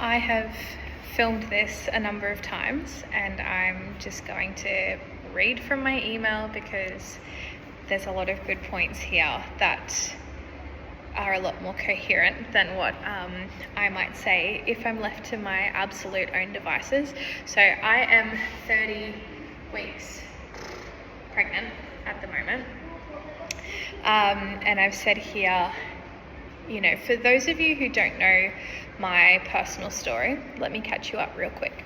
I have filmed this a number of times, and I'm just going to read from my email because there's a lot of good points here that are a lot more coherent than what I might say if I'm left to my absolute own devices. So I am 30 weeks pregnant at the moment, and I've said here, for those of you who don't know my personal story, let me catch you up real quick.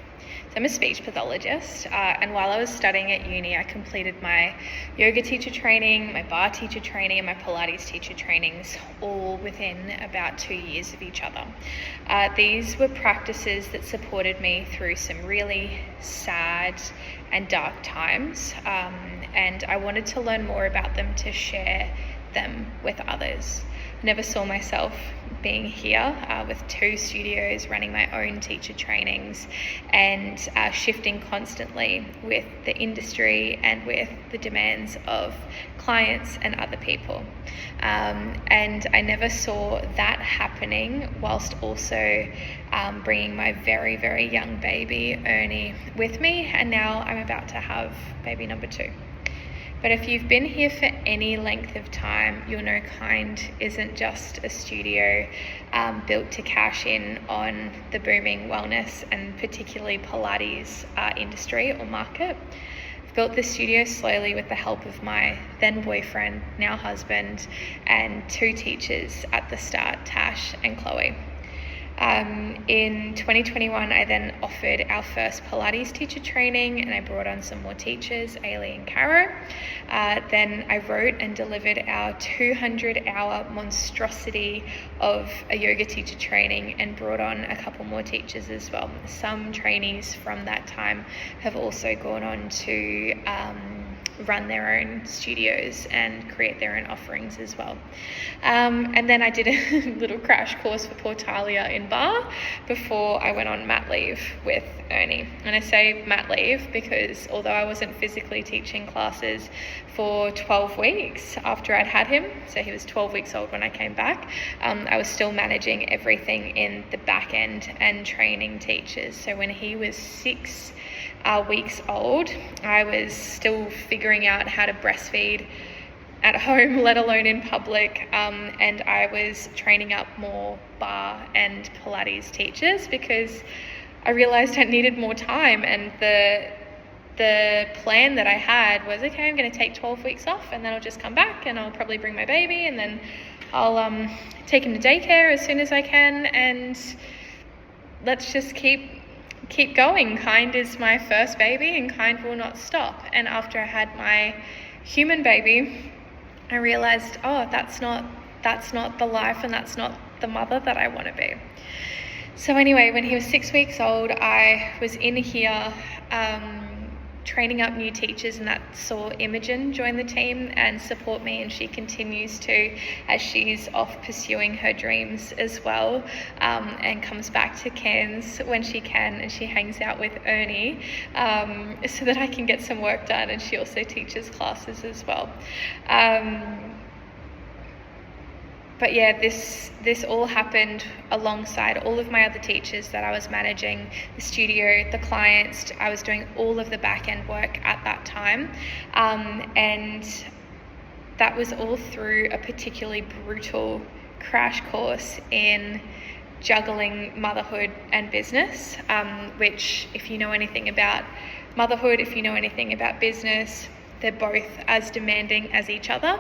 So I'm a speech pathologist, and while I was studying at uni, I completed my yoga teacher training, my bar teacher training, and my Pilates teacher trainings, all within about 2 years of each other. These were practices that supported me through some really sad and dark times, and I wanted to learn more about them to share them with others. I never saw myself being here with 2 studios, running my own teacher trainings, and shifting constantly with the industry and with the demands of clients and other people. And I never saw that happening whilst also bringing my very, very young baby, Ernie, with me, and now I'm about to have baby number 2. But if you've been here for any length of time, you'll know Kynd isn't just a studio built to cash in on the booming wellness and particularly Pilates industry or market. I've built this studio slowly with the help of my then boyfriend, now husband, and 2 teachers at the start, Tash and Chloe. In 2021, I then offered our first Pilates teacher training, and I brought on some more teachers, Ailey and Caro. Then I wrote and delivered our 200-hour monstrosity of a yoga teacher training and brought on a couple more teachers as well. Some trainees from that time have also gone on to run their own studios and create their own offerings as well. And then I did a little crash course for poor Talia in bar before I went on mat leave with Ernie. And I say mat leave because although I wasn't physically teaching classes for 12 weeks after I'd had him, so he was 12 weeks old when I came back, I was still managing everything in the back end and training teachers. So when he was 6 weeks old, I was still figuring out how to breastfeed at home, let alone in public, and I was training up more bar and Pilates teachers because I realized I needed more time, and the plan that I had was, okay, I'm going to take 12 weeks off and then I'll just come back and I'll probably bring my baby and then I'll take him to daycare as soon as I can, and let's just keep going. Kynd is my first baby and Kynd will not stop. And after I had my human baby, I realized, that's not the life and that's not the mother that I want to be. So anyway, when he was 6 weeks old, I was in here training up new teachers, and that saw Imogen join the team and support me, and she continues to as she's off pursuing her dreams as well, and comes back to Cairns when she can, and she hangs out with Ernie so that I can get some work done, and she also teaches classes as well. But yeah, this all happened alongside all of my other teachers that I was managing, the studio, the clients. I was doing all of the back end work at that time. And that was all through a particularly brutal crash course in juggling motherhood and business, which, if you know anything about motherhood, if you know anything about business, they're both as demanding as each other,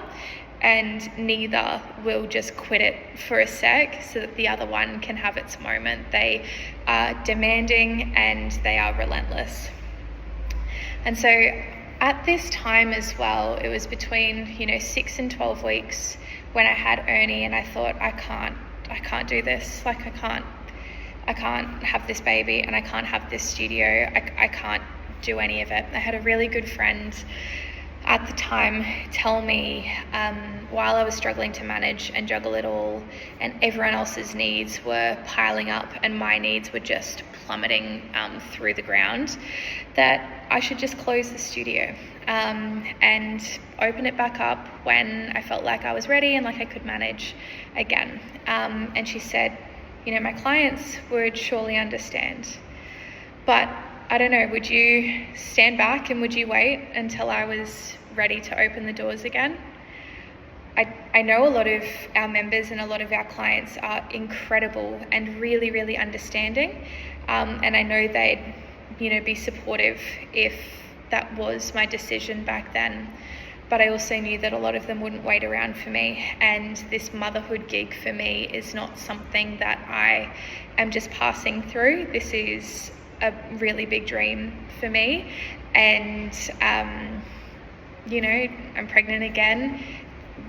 and neither will just quit it for a sec so that the other one can have its moment. They are demanding and they are relentless. And so at this time as well, it was between 6 and 12 weeks when I had Ernie, and I thought, I can't do this. I can't have this baby, and I can't have this studio. I can't do any of it. I had a really good friend at the time tell me, while I was struggling to manage and juggle it all, and everyone else's needs were piling up and my needs were just plummeting through the ground, that I should just close the studio and open it back up when I felt like I was ready and like I could manage again. And she said, my clients would surely understand. But I don't know, would you stand back and would you wait until I was ready to open the doors again? I know a lot of our members and a lot of our clients are incredible and really, really understanding. And I know they'd, be supportive if that was my decision back then. But I also knew that a lot of them wouldn't wait around for me. And this motherhood gig for me is not something that I am just passing through. This is a really big dream for me. And, I'm pregnant again.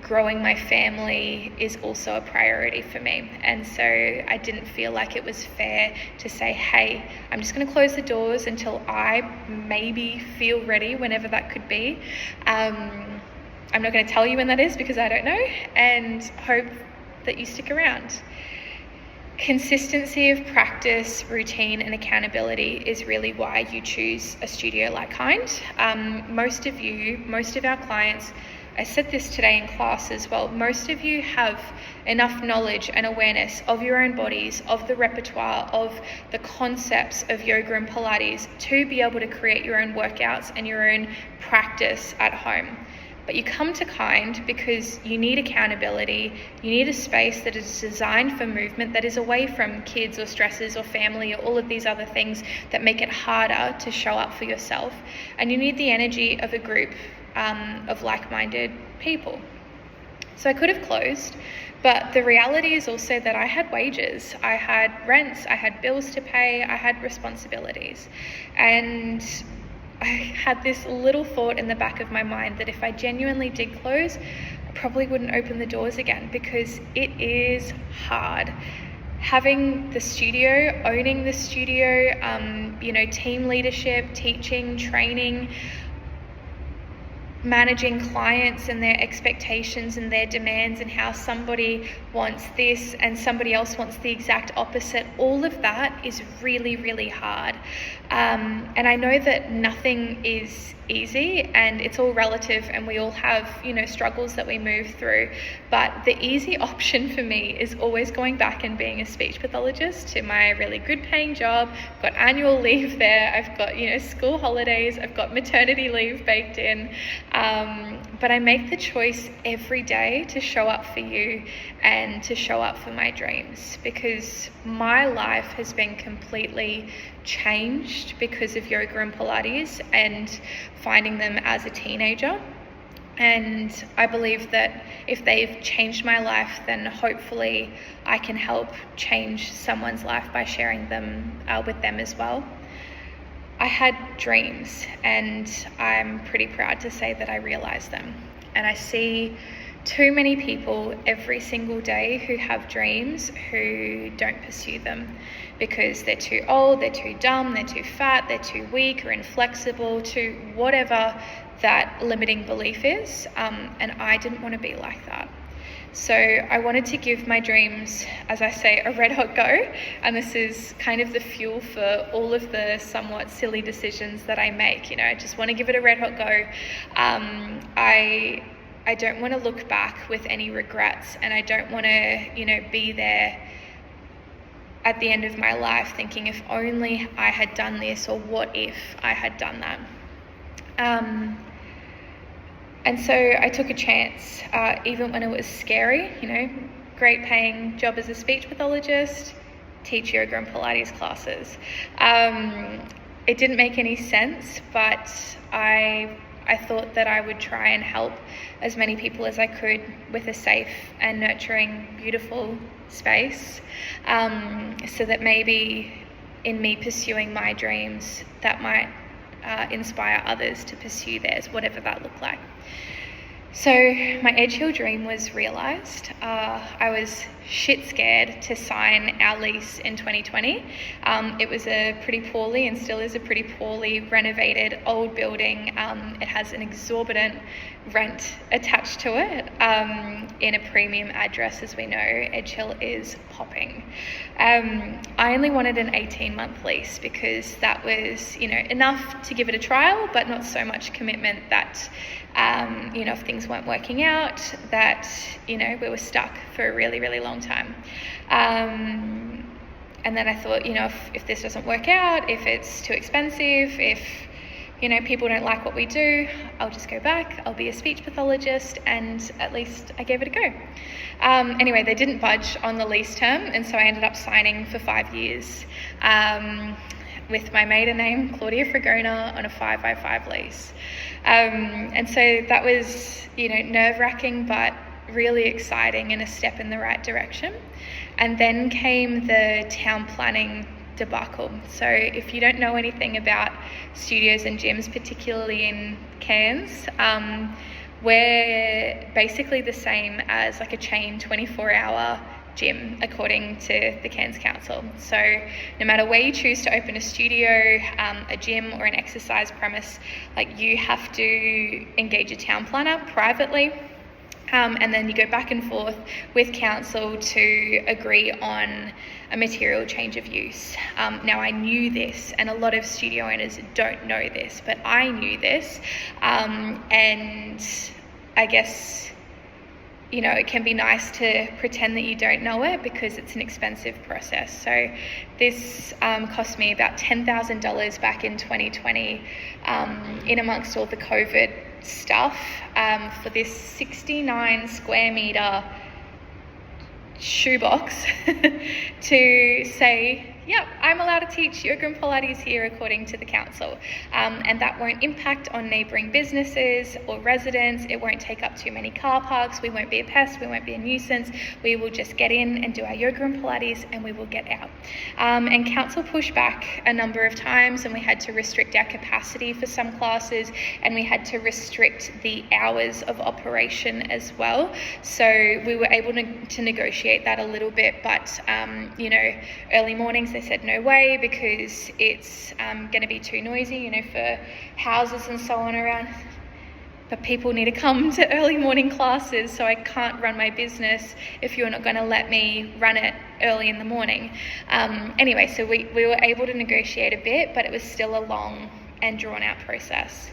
Growing my family is also a priority for me. And so I didn't feel like it was fair to say, hey, I'm just going to close the doors until I maybe feel ready, whenever that could be. I'm not going to tell you when that is because I don't know, and hope that you stick around. Consistency of practice, routine, and accountability is really why you choose a studio like Kynd. Most of our clients, I said this today in class as well, most of you have enough knowledge and awareness of your own bodies, of the repertoire, of the concepts of yoga and Pilates to be able to create your own workouts and your own practice at home. But you come to Kynd because you need accountability, you need a space that is designed for movement, that is away from kids or stresses or family or all of these other things that make it harder to show up for yourself. And you need the energy of a group of like-minded people. So I could have closed, but the reality is also that I had wages, I had rents, I had bills to pay, I had responsibilities. And I had this little thought in the back of my mind that if I genuinely did close, I probably wouldn't open the doors again, because it is hard. Having the studio, owning the studio, team leadership, teaching, training, managing clients and their expectations and their demands and how somebody wants this and somebody else wants the exact opposite, all of that is really, really hard. And I know that nothing is easy and it's all relative and we all have, struggles that we move through. But the easy option for me is always going back and being a speech pathologist to my really good paying job. I've got annual leave there. I've got, school holidays. I've got maternity leave baked in. But I make the choice every day to show up for you and to show up for my dreams, because my life has been completely changed because of yoga and Pilates and finding them as a teenager. And I believe that if they've changed my life, then hopefully I can help change someone's life by sharing them with them as well. I had dreams, and I'm pretty proud to say that I realized them. And I see too many people every single day who have dreams who don't pursue them because they're too old, they're too dumb, they're too fat, they're too weak or inflexible, to whatever that limiting belief is. And I didn't want to be like that. So I wanted to give my dreams, as I say, a red hot go. And this is kind of the fuel for all of the somewhat silly decisions that I make. I just want to give it a red hot go. I don't want to look back with any regrets, and I don't want to, be there at the end of my life thinking if only I had done this, or what if I had done that. And so I took a chance, even when it was scary, great paying job as a speech pathologist, teach yoga and Pilates classes. It didn't make any sense, but I thought that I would try and help as many people as I could with a safe and nurturing, beautiful space, so that maybe in me pursuing my dreams, that might inspire others to pursue theirs, whatever that looked like. So my Edge Hill dream was realised. I was shit scared to sign our lease in 2020. It was a pretty poorly, and still is a pretty poorly renovated old building. It has an exorbitant rent attached to it. In a premium address, as we know, Edge Hill is popping. I only wanted an 18-month lease because that was, enough to give it a trial, but not so much commitment that, if things weren't working out, that, we were stuck for a really, really long time. And then I thought, if this doesn't work out, if it's too expensive, if people don't like what we do, I'll just go back, I'll be a speech pathologist, and at least I gave it a go. Anyway, they didn't budge on the lease term, and so I ended up signing for 5 years with my maiden name, Claudia Fragona, on a 5x5 lease. And so that was, nerve-wracking, but really exciting and a step in the right direction. And then came the town planning debacle. So if you don't know anything about studios and gyms, particularly in Cairns, we're basically the same as like a chain 24-hour gym according to the Cairns Council. So no matter where you choose to open a studio, a gym or an exercise premise, you have to engage a town planner privately. And then you go back and forth with council to agree on a material change of use. Now I knew this, and a lot of studio owners don't know this, but I knew this. And I guess, it can be nice to pretend that you don't know it because it's an expensive process. So this cost me about $10,000 back in 2020 in amongst all the COVID stuff for this 69 square meter shoebox to say, yep, I'm allowed to teach yoga and Pilates here according to the council. And that won't impact on neighbouring businesses or residents. It won't take up too many car parks. We won't be a pest. We won't be a nuisance. We will just get in and do our yoga and Pilates and we will get out. And council pushed back a number of times, and we had to restrict our capacity for some classes, and we had to restrict the hours of operation as well. So we were able to negotiate that a little bit, but early mornings they said no way because it's going to be too noisy, for houses and so on around. But people need to come to early morning classes, so I can't run my business if you're not going to let me run it early in the morning. Anyway, so we were able to negotiate a bit, but it was still a long and drawn out process.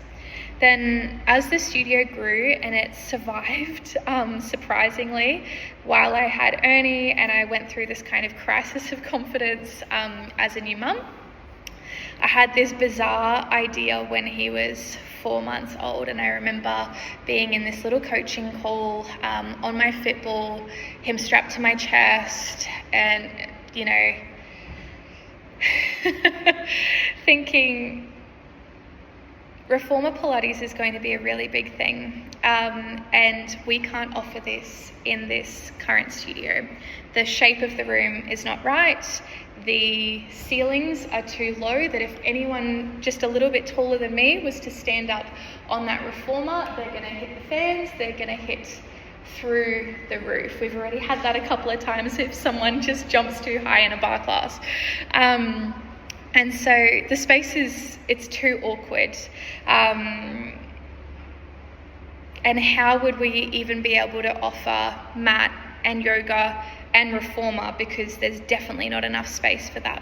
Then as the studio grew, and it survived surprisingly, while I had Ernie and I went through this kind of crisis of confidence as a new mum, I had this bizarre idea when he was 4 months old, and I remember being in this little coaching call on my Fitball, him strapped to my chest, and thinking, Reformer Pilates is going to be a really big thing, and we can't offer this in this current studio. The shape of the room is not right. The ceilings are too low that if anyone just a little bit taller than me was to stand up on that reformer, they're going to hit the fans, they're going to hit through the roof. We've already had that a couple of times if someone just jumps too high in a bar class. And so the space it's too awkward. And how would we even be able to offer mat and yoga and reformer, because there's definitely not enough space for that.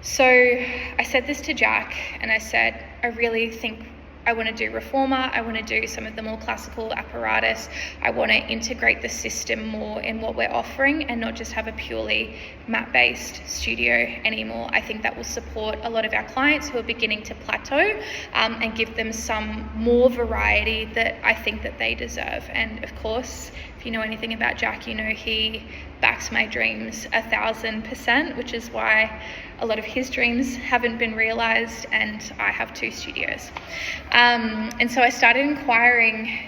So I said this to Jack, and I said, I really think I want to do reformer. I want to do some of the more classical apparatus. I want to integrate the system more in what we're offering and not just have a purely mat-based studio anymore. I think that will support a lot of our clients who are beginning to plateau and give them some more variety that I think that they deserve. And of course, if you know anything about Jack, he backs my dreams 1,000%, which is why a lot of his dreams haven't been realized, and I have 2 studios. And so I started inquiring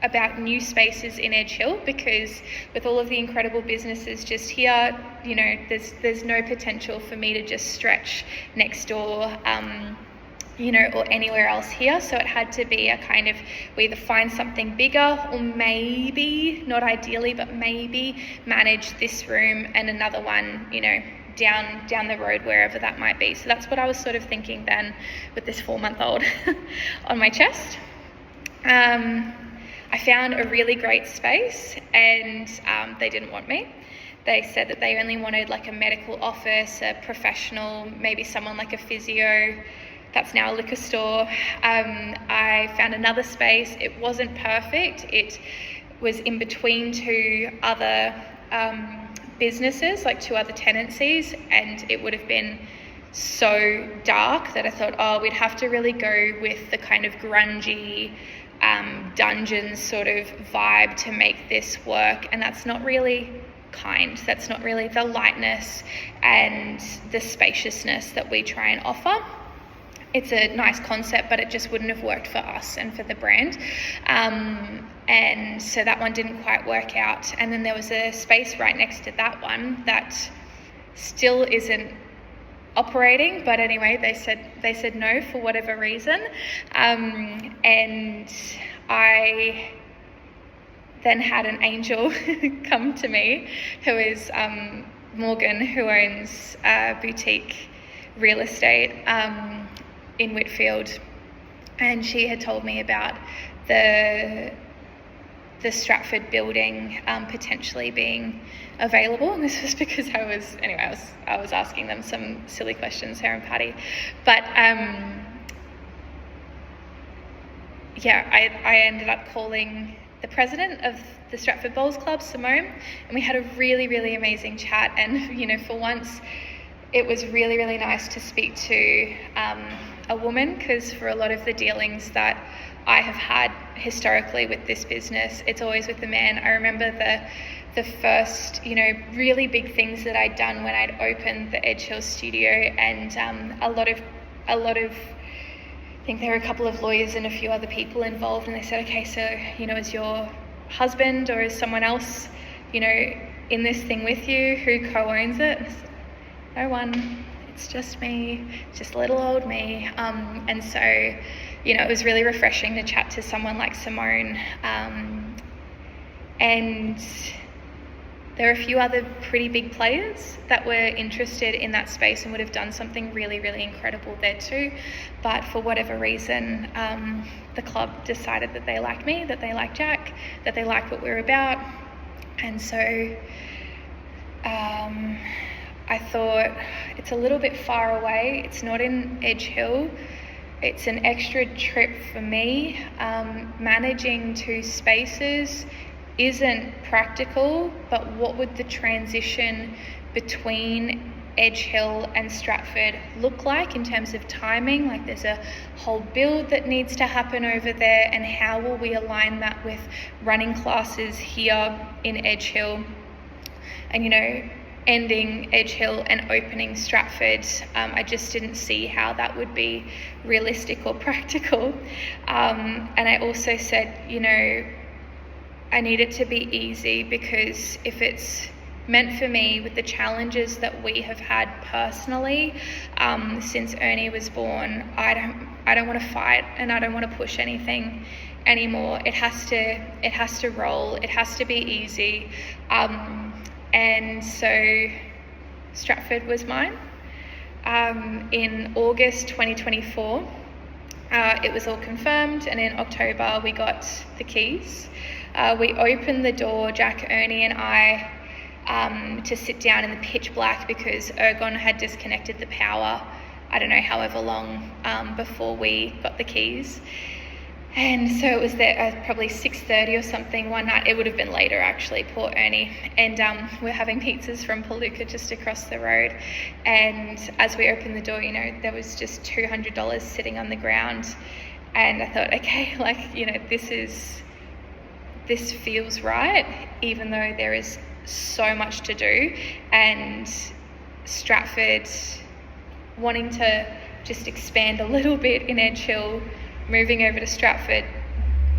about new spaces in Edge Hill, because with all of the incredible businesses just here, there's no potential for me to just stretch next door, or anywhere else here. So it had to be a kind of, we either find something bigger or maybe, not ideally, but maybe manage this room and another one, down the road, wherever that might be. So that's what I was sort of thinking then with this 4-month-old on my chest. I found a really great space, and they didn't want me. They said that they only wanted like a medical office, a professional, maybe someone like a physio. That's now a liquor store. I found another space. It wasn't perfect. It was in between 2 other businesses, like 2 other tenancies, and it would have been so dark that I thought, oh, we'd have to really go with the kind of grungy dungeon sort of vibe to make this work, and that's not really Kynd. That's not really the lightness and the spaciousness that we try and offer. It's a nice concept, but it just wouldn't have worked for us and for the brand. And so that one didn't quite work out. And then there was a space right next to that one that still isn't operating, but anyway, they said no for whatever reason. And I then had an angel come to me, who is Morgan, who owns boutique real estate in Whitfield, and she had told me about the Stratford building potentially being available, and this was because I was asking them some silly questions, Sarah and Patty, but I ended up calling the president of the Stratford Bowls Club, Simone, and we had a really, really amazing chat. And for once, it was really, really nice to speak to a woman, because for a lot of the dealings that I have had historically with this business, it's always with the man. I remember the first, really big things that I'd done when I'd opened the Edge Hill studio, and a lot of I think there were a couple of lawyers and a few other people involved, and they said, okay, so, is your husband or is someone else, in this thing with you? Who co-owns it? And I said, no one, it's just me, just little old me. And so, it was really refreshing to chat to someone like Simone. And there are a few other pretty big players that were interested in that space and would have done something really, really incredible there too. But for whatever reason, the club decided that they like me, that they like Jack, that they like what we're about. And so I thought, it's a little bit far away. It's not in Edge Hill. It's an extra trip for me. Managing 2 spaces isn't practical, but what would the transition between Edge Hill and Stratford look like in terms of timing? Like, there's a whole build that needs to happen over there, and how will we align that with running classes here in Edge Hill? And ending Edge Hill and opening Stratford, I just didn't see how that would be realistic or practical. And I also said, I need it to be easy, because if it's meant for me, with the challenges that we have had personally since Ernie was born, I don't want to fight, and I don't want to push anything anymore. It has to roll. It has to be easy. And so Stratford was mine. In August 2024, it was all confirmed, and in October we got the keys. We opened the door, Jack, Ernie and I, to sit down in the pitch black, because Ergon had disconnected the power, I don't know, however long before we got the keys. And so it was there probably 6:30 or something one night. It would have been later, actually, poor Ernie. And we're having pizzas from Palooka just across the road. And as we opened the door, there was just $200 sitting on the ground. And I thought, okay, this feels right, even though there is so much to do. And Stratford wanting to just expand a little bit in Edge Hill, moving over to Stratford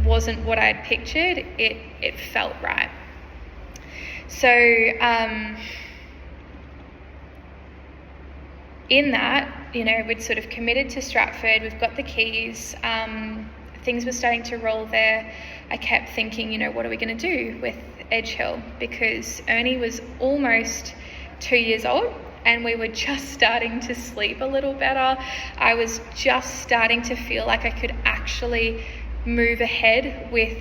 wasn't what I'd pictured. It felt right. So in that, we'd sort of committed to Stratford. We've got the keys. Things were starting to roll there. I kept thinking, what are we going to do with Edge Hill? Because Ernie was almost 2 years old, and we were just starting to sleep a little better. I was just starting to feel like I could actually move ahead with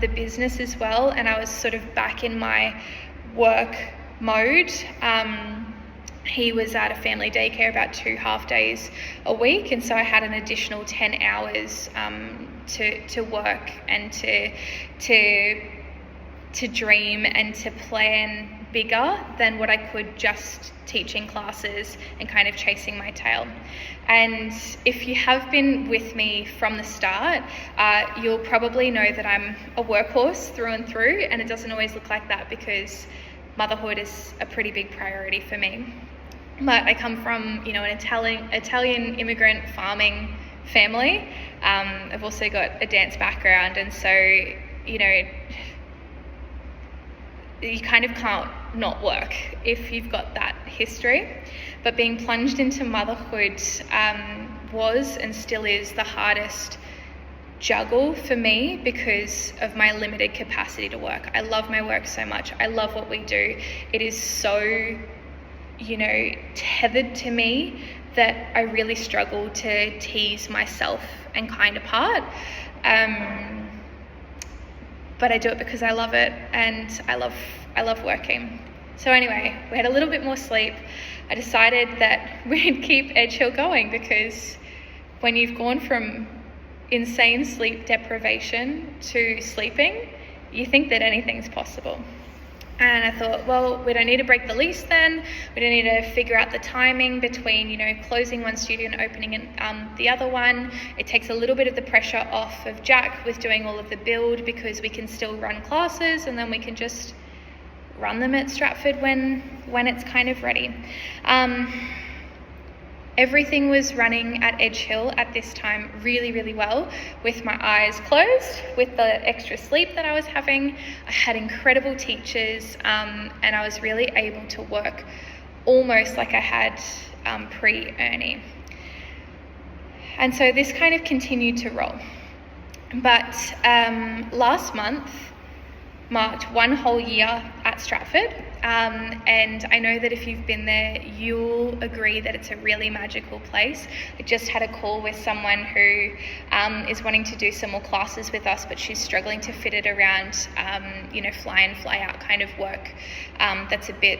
the business as well, and I was sort of back in my work mode. He was at a family daycare about 2 half days a week, and so I had an additional 10 hours to work and to dream and to plan bigger than what I could just teaching classes and kind of chasing my tail. And if you have been with me from the start, you'll probably know that I'm a workhorse through and through, and it doesn't always look like that because motherhood is a pretty big priority for me. But I come from, an Italian immigrant farming family. I've also got a dance background, and so, you kind of can't not work if you've got that history. But being plunged into motherhood was and still is the hardest juggle for me because of my limited capacity to work. I love my work so much. I love what we do. It is so, tethered to me that I really struggle to tease myself and Kynd apart. But I do it because I love it, and I love working. So anyway, we had a little bit more sleep. I decided that we'd keep Edge Hill going because when you've gone from insane sleep deprivation to sleeping, you think that anything's possible. And I thought, well, we don't need to break the lease then. We don't need to figure out the timing between, closing one studio and opening the other one. It takes a little bit of the pressure off of Jack with doing all of the build because we can still run classes and then we can just run them at Stratford when it's kind of ready. Everything was running at Edge Hill at this time really, really well with my eyes closed, with the extra sleep that I was having. I had incredible teachers, and I was really able to work almost like I had pre-Ernie. And so this kind of continued to roll. But last month marked one whole year at Stratford. And I know that if you've been there, you'll agree that it's a really magical place. I just had a call with someone who is wanting to do some more classes with us, but she's struggling to fit it around, fly in, fly out kind of work. That's a bit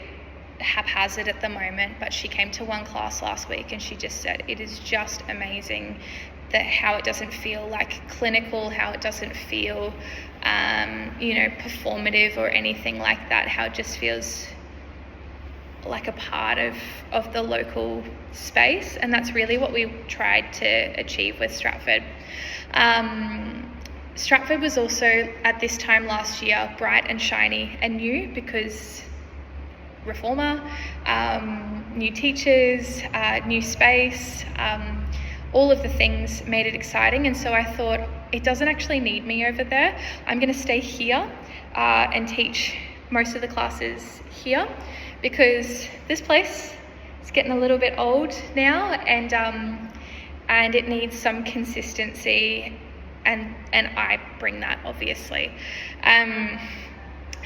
haphazard at the moment, but she came to one class last week and she just said it is just amazing that how it doesn't feel like clinical, how it doesn't feel performative or anything like that, how it just feels like a part of the local space. And that's really what we tried to achieve with Stratford. Stratford was also at this time last year bright and shiny and new because reformer, new teachers, new space, all of the things made it exciting. And so I thought, it doesn't actually need me over there. I'm going to stay here and teach most of the classes here because this place is getting a little bit old now, and it needs some consistency, and I bring that, obviously.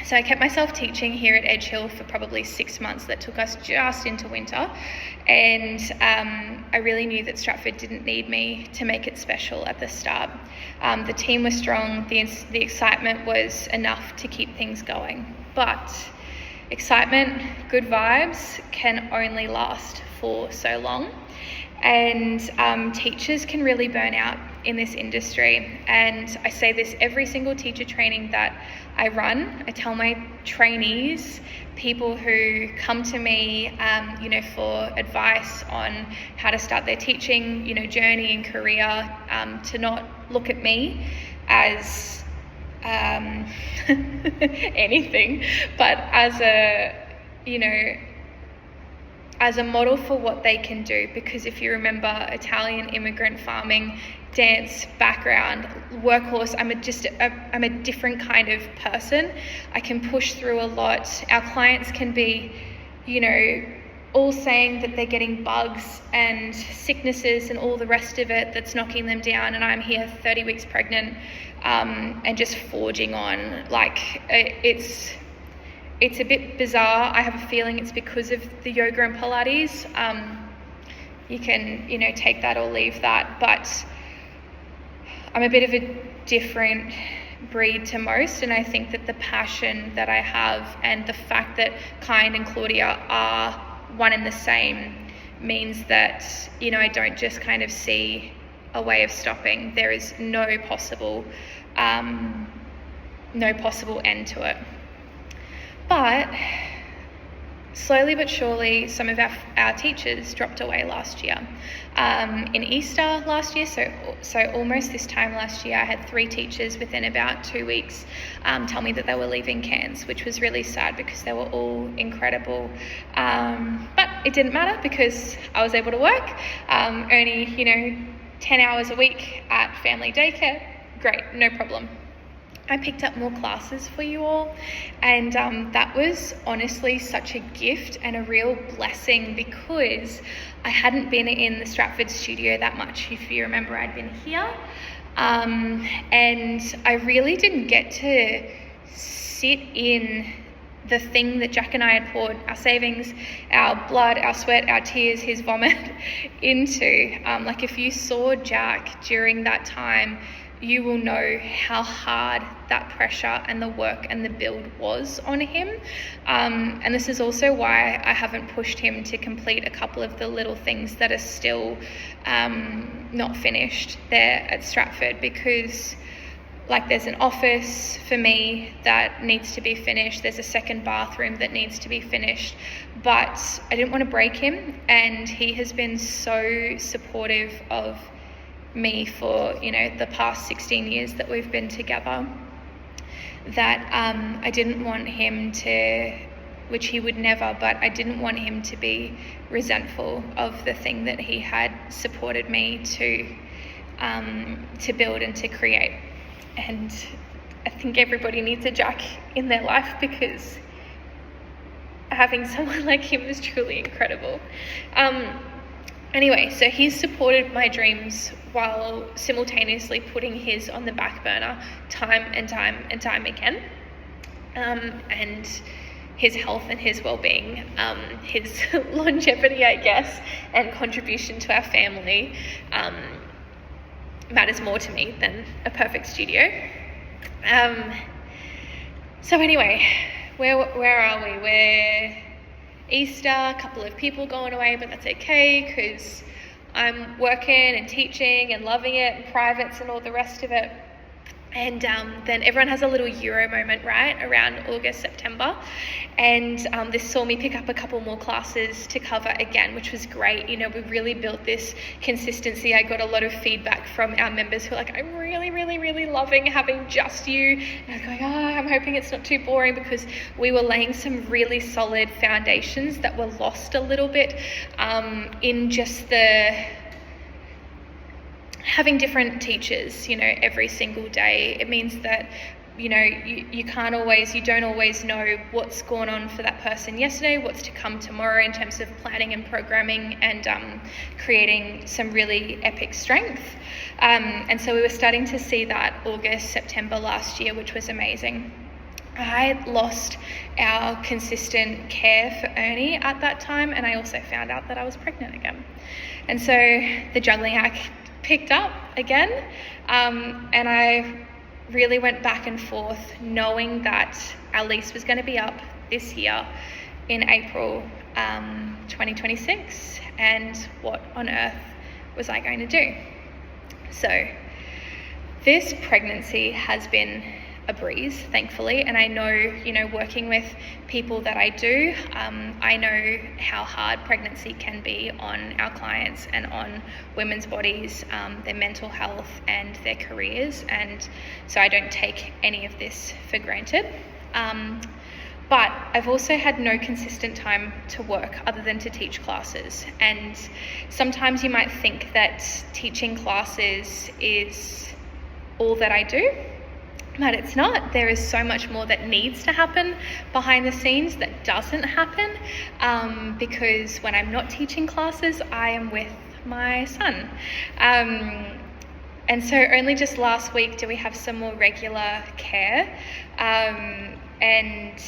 So I kept myself teaching here at Edge Hill for probably 6 months. That took us just into winter. And I really knew that Stratford didn't need me to make it special at the start. The team was strong. The excitement was enough to keep things going. But excitement, good vibes can only last for so long. And teachers can really burn out in this industry. And I say this every single teacher training that I run. I tell my trainees, people who come to me, for advice on how to start their teaching, journey and career, to not look at me as anything, but as a model for what they can do. Because if you remember, Italian immigrant farming, dance background, workhorse, I'm a different kind of person. I can push through a lot. Our clients can be, all saying that they're getting bugs and sicknesses and all the rest of it that's knocking them down, and I'm here 30 weeks pregnant, and just forging on. Like, it's a bit bizarre. I have a feeling it's because of the yoga and Pilates. You can, take that or leave that, but I'm a bit of a different breed to most, and I think that the passion that I have and the fact that Kynd and Claudia are one and the same means that, I don't just kind of see a way of stopping. There is no possible end to it. But slowly but surely, some of our teachers dropped away last year. In Easter last year, so almost this time last year, I had 3 teachers within about 2 weeks tell me that they were leaving Kynd, which was really sad because they were all incredible. But it didn't matter because I was able to work, only 10 hours a week at family daycare. Great, no problem. I picked up more classes for you all, and that was honestly such a gift and a real blessing because I hadn't been in the Stratford studio that much. If you remember, I'd been here, and I really didn't get to sit in the thing that Jack and I had poured our savings, our blood, our sweat, our tears, his vomit into. Like if you saw Jack during that time, you will know how hard that pressure and the work and the build was on him. And this is also why I haven't pushed him to complete a couple of the little things that are still not finished there at Stratford, because like there's an office for me that needs to be finished, there's a second bathroom that needs to be finished, but I didn't want to break him, and he has been so supportive of me for the past 16 years that we've been together, that I didn't want him to, which he would never, but I didn't want him to be resentful of the thing that he had supported me to build and to create. And I think everybody needs a Jack in their life because having someone like him is truly incredible. Anyway, so he's supported my dreams while simultaneously putting his on the back burner time and time again. And his health and his well-being, his longevity, I guess, and contribution to our family matters more to me than a perfect studio. So anyway, where are we? We're Easter, a couple of people going away, but that's okay because I'm working and teaching and loving it, and privates and all the rest of it. And then everyone has a little Euro moment, right, around August, September. And this saw me pick up a couple more classes to cover again, which was great. We really built this consistency. I got a lot of feedback from our members who were like, I'm really, really, really loving having just you. And I was going, I'm hoping it's not too boring, because we were laying some really solid foundations that were lost a little bit in just the having different teachers, every single day. It means that, you don't always know what's gone on for that person yesterday, what's to come tomorrow in terms of planning and programming and creating some really epic strength. And so we were starting to see that August, September last year, which was amazing. I lost our consistent care for Ernie at that time, and I also found out that I was pregnant again. And so the juggling act picked up again, and I really went back and forth knowing that our lease was going to be up this year in April 2026, and what on earth was I going to do? So this pregnancy has been a breeze, thankfully, and I know, working with people that I do, I know how hard pregnancy can be on our clients and on women's bodies, their mental health and their careers, and so I don't take any of this for granted. But I've also had no consistent time to work other than to teach classes, and sometimes you might think that teaching classes is all that I do, but it's not. There is so much more that needs to happen behind the scenes that doesn't happen, because when I'm not teaching classes, I am with my son. And so only just last week do we have some more regular care, and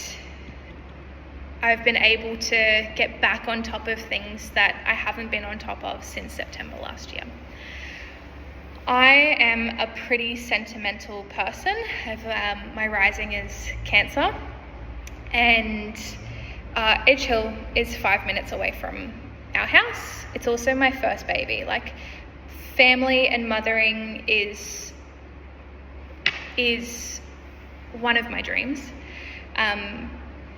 I've been able to get back on top of things that I haven't been on top of since September last year. I am a pretty sentimental person. My rising is Cancer, and Edge Hill is 5 minutes away from our house. It's also my first baby. Like, family and mothering is one of my dreams.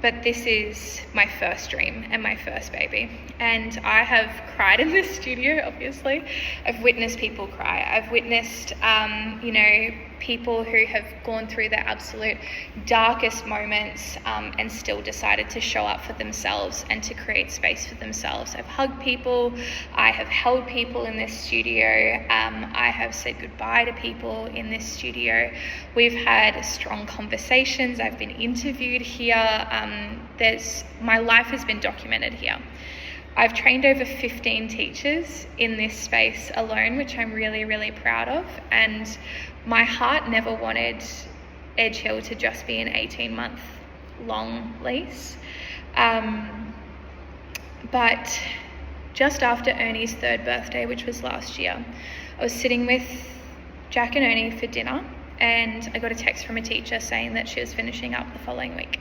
But this is my first dream and my first baby. And I have cried in this studio, obviously. I've witnessed people cry. I've witnessed, people who have gone through their absolute darkest moments and still decided to show up for themselves and to create space for themselves. I've hugged people. I have held people in this studio. I have said goodbye to people in this studio. We've had strong conversations. I've been interviewed here. My life has been documented here. I've trained over 15 teachers in this space alone, which I'm really, really proud of. And my heart never wanted Edge Hill to just be an 18-month long lease. But just after Ernie's 3rd birthday, which was last year, I was sitting with Jack and Ernie for dinner, and I got a text from a teacher saying that she was finishing up the following week.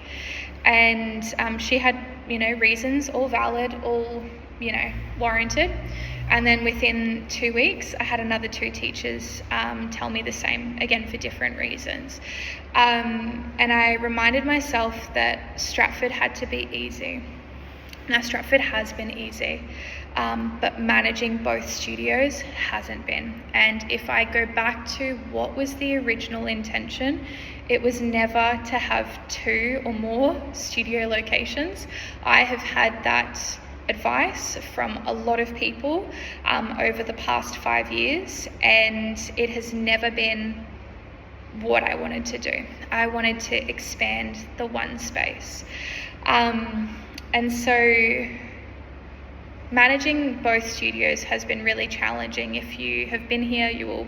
And she had, reasons, all valid, all, warranted. And then within 2 weeks, I had another 2 teachers tell me the same, again, for different reasons. And I reminded myself that Stratford had to be easy. Now, Stratford has been easy, but managing both studios hasn't been. And if I go back to what was the original intention, it was never to have 2 or more studio locations. I have had that advice from a lot of people over the past 5 years, and it has never been what I wanted to do. I wanted to expand the one space. And so managing both studios has been really challenging. If you have been here, you will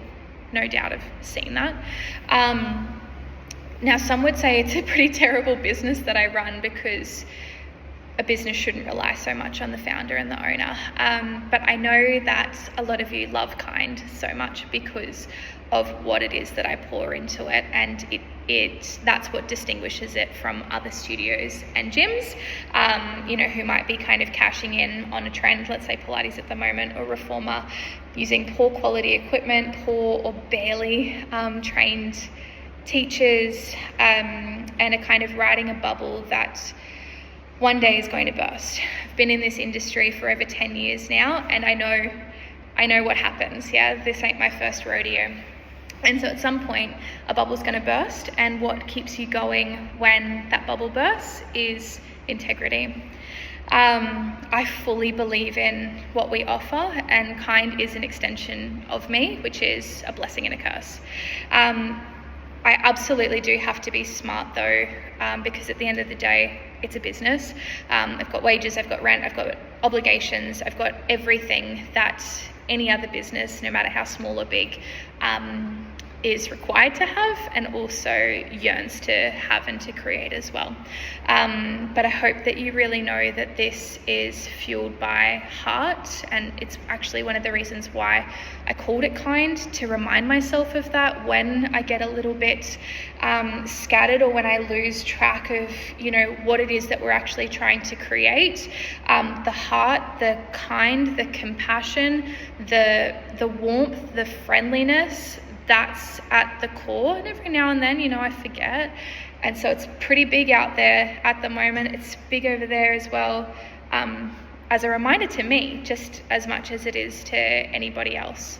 no doubt have seen that. Now, some would say it's a pretty terrible business that I run, because a business shouldn't rely so much on the founder and the owner. But I know that a lot of you love Kynd so much because of what it is that I pour into it, and that's what distinguishes it from other studios and gyms, who might be kind of cashing in on a trend, let's say Pilates at the moment, or Reformer, using poor quality equipment, poor or barely trained teachers, and are kind of riding a bubble that one day is going to burst. I've been in this industry for over 10 years now, and I know what happens. Yeah, this ain't my first rodeo. And so at some point, a bubble's going to burst, and what keeps you going when that bubble bursts is integrity. I fully believe in what we offer, and Kynd is an extension of me, which is a blessing and a curse. I absolutely do have to be smart though, because at the end of the day, it's a business. I've got wages, I've got rent, I've got obligations, I've got everything that any other business, no matter how small or big, is required to have, and also yearns to have and to create as well. But I hope that you really know that this is fueled by heart, and it's actually one of the reasons why I called it Kynd, to remind myself of that when I get a little bit scattered, or when I lose track of what it is that we're actually trying to create. The heart, the kind, the compassion, the warmth, the friendliness, that's at the core. And every now and then, I forget. And so it's pretty big out there at the moment. It's big over there as well, as a reminder to me, just as much as it is to anybody else.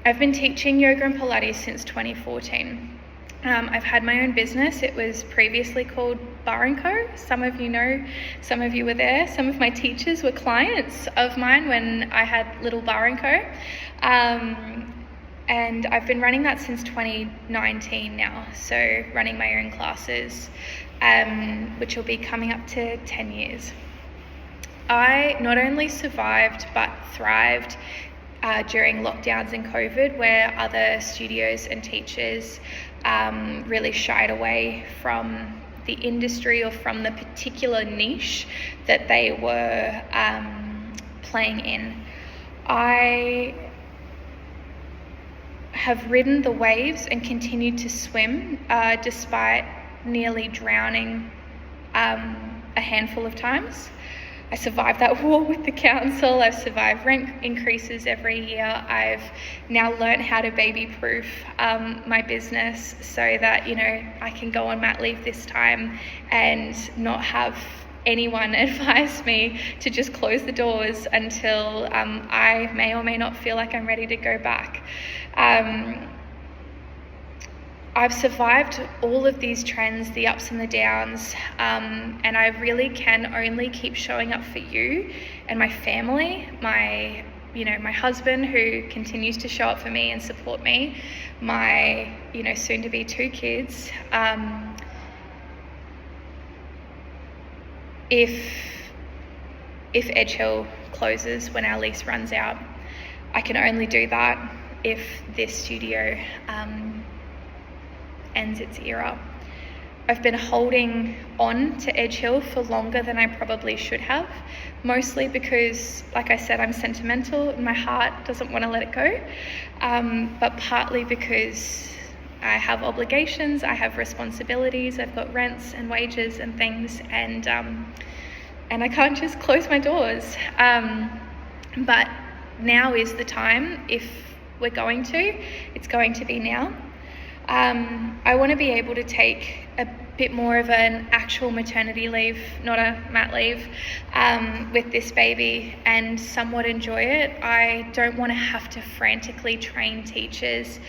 I've been teaching yoga and Pilates since 2014. I've had my own business. It was previously called Bar & Co. Some of you know, some of you were there. Some of my teachers were clients of mine when I had little Bar & Co. And I've been running that since 2019 now. So running my own classes, which will be coming up to 10 years. I not only survived, but thrived during lockdowns and COVID, where other studios and teachers really shied away from the industry or from the particular niche that they were playing in. I have ridden the waves and continued to swim despite nearly drowning a handful of times. I survived that war with the council. I've survived rent increases every year. I've now learned how to baby-proof my business so that, I can go on mat leave this time and not have anyone advise me to just close the doors until I may or may not feel like I'm ready to go back. I've survived all of these trends, the ups and the downs, and I really can only keep showing up for you and my family, my husband who continues to show up for me and support me, my, soon to be 2 kids. If Edge Hill closes when our lease runs out, I can only do that if this studio ends its era. I've been holding on to Edge Hill for longer than I probably should have, mostly because, like I said, I'm sentimental and my heart doesn't want to let it go, but partly because I have obligations, I have responsibilities, I've got rents and wages and things, and I can't just close my doors. But now is the time. If we're going to, it's going to be now. I want to be able to take a bit more of an actual maternity leave, not a mat leave, with this baby and somewhat enjoy it. I don't want to have to frantically train teachers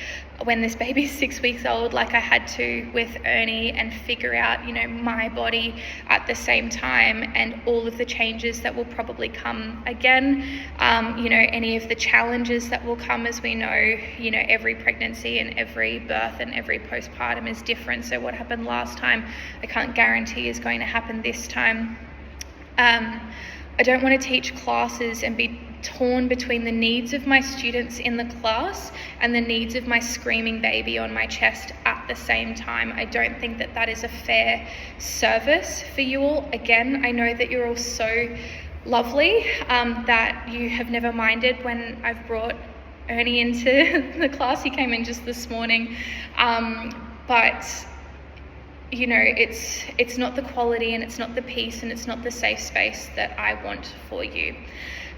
when this baby's 6 weeks old like I had to with Ernie and figure out, my body at the same time and all of the changes that will probably come again, any of the challenges that will come. As we know, every pregnancy and every birth and every postpartum is different. So what happened last time, I can't guarantee is going to happen this time. I don't want to teach classes and be torn between the needs of my students in the class and the needs of my screaming baby on my chest at the same time. I don't think that that is a fair service for you all. Again, I know that you're all so lovely, that you have never minded when I've brought Ernie into the class. He came in just this morning, but it's not the quality and it's not the peace and it's not the safe space that I want for you.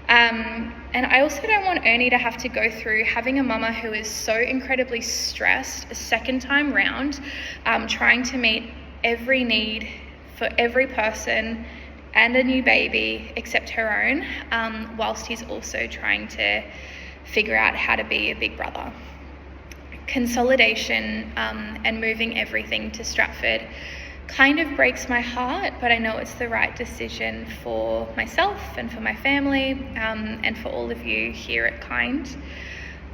And I also don't want Ernie to have to go through having a mama who is so incredibly stressed a second time round, trying to meet every need for every person and a new baby except her own, whilst he's also trying to figure out how to be a big brother. Consolidation and moving everything to Stratford kind of breaks my heart, but I know it's the right decision for myself and for my family, and for all of you here at Kynd.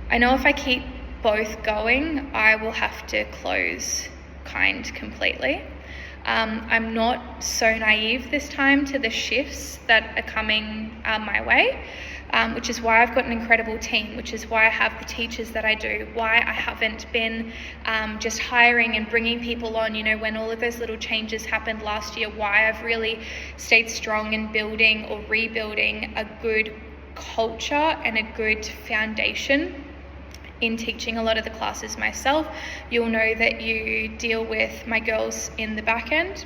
I know if I keep both going, I will have to close Kynd completely. I'm not so naive this time to the shifts that are coming my way, which is why I've got an incredible team, which is why I have the teachers that I do, why I haven't been just hiring and bringing people on, when all of those little changes happened last year, why I've really stayed strong in building or rebuilding a good culture and a good foundation in teaching a lot of the classes myself. You'll know that you deal with my girls in the back end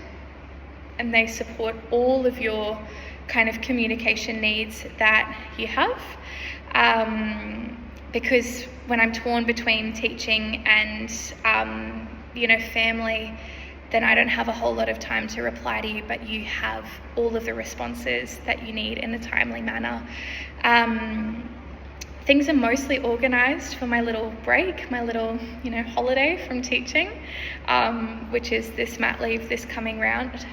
and they support all of your kind of communication needs that you have. Because when I'm torn between teaching and, family, then I don't have a whole lot of time to reply to you, but you have all of the responses that you need in a timely manner. Things are mostly organised for my little break, my little, holiday from teaching, which is this mat leave this coming round.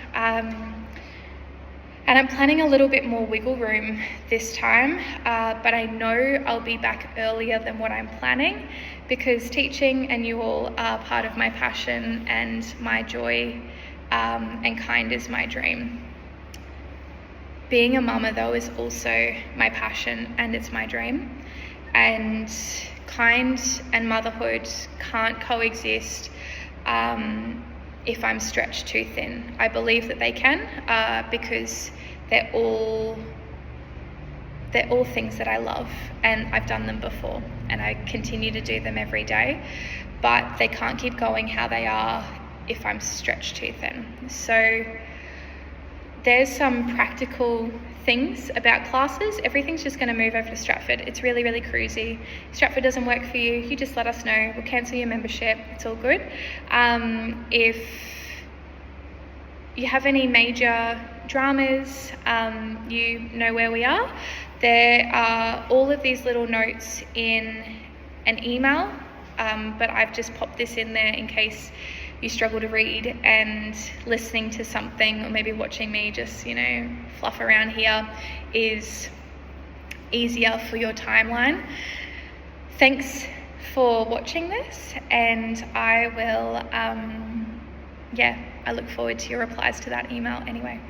And I'm planning a little bit more wiggle room this time, but I know I'll be back earlier than what I'm planning because teaching and you all are part of my passion and my joy, and Kynd is my dream. Being a mama though is also my passion and it's my dream. And Kynd and motherhood can't coexist if I'm stretched too thin. I believe that they can, because they're all things that I love and I've done them before and I continue to do them every day, but they can't keep going how they are if I'm stretched too thin. So there's some practical things about classes. Everything's just going to move over to Stratford. It's really, really cruisy. If Stratford doesn't work for you, you just let us know. We'll cancel your membership. It's all good. If you have any major dramas, you know where we are. There are all of these little notes in an email, but I've just popped this in there in case you struggle to read, and listening to something or maybe watching me just, fluff around here is easier for your timeline. Thanks for watching this, and I will, I look forward to your replies to that email anyway.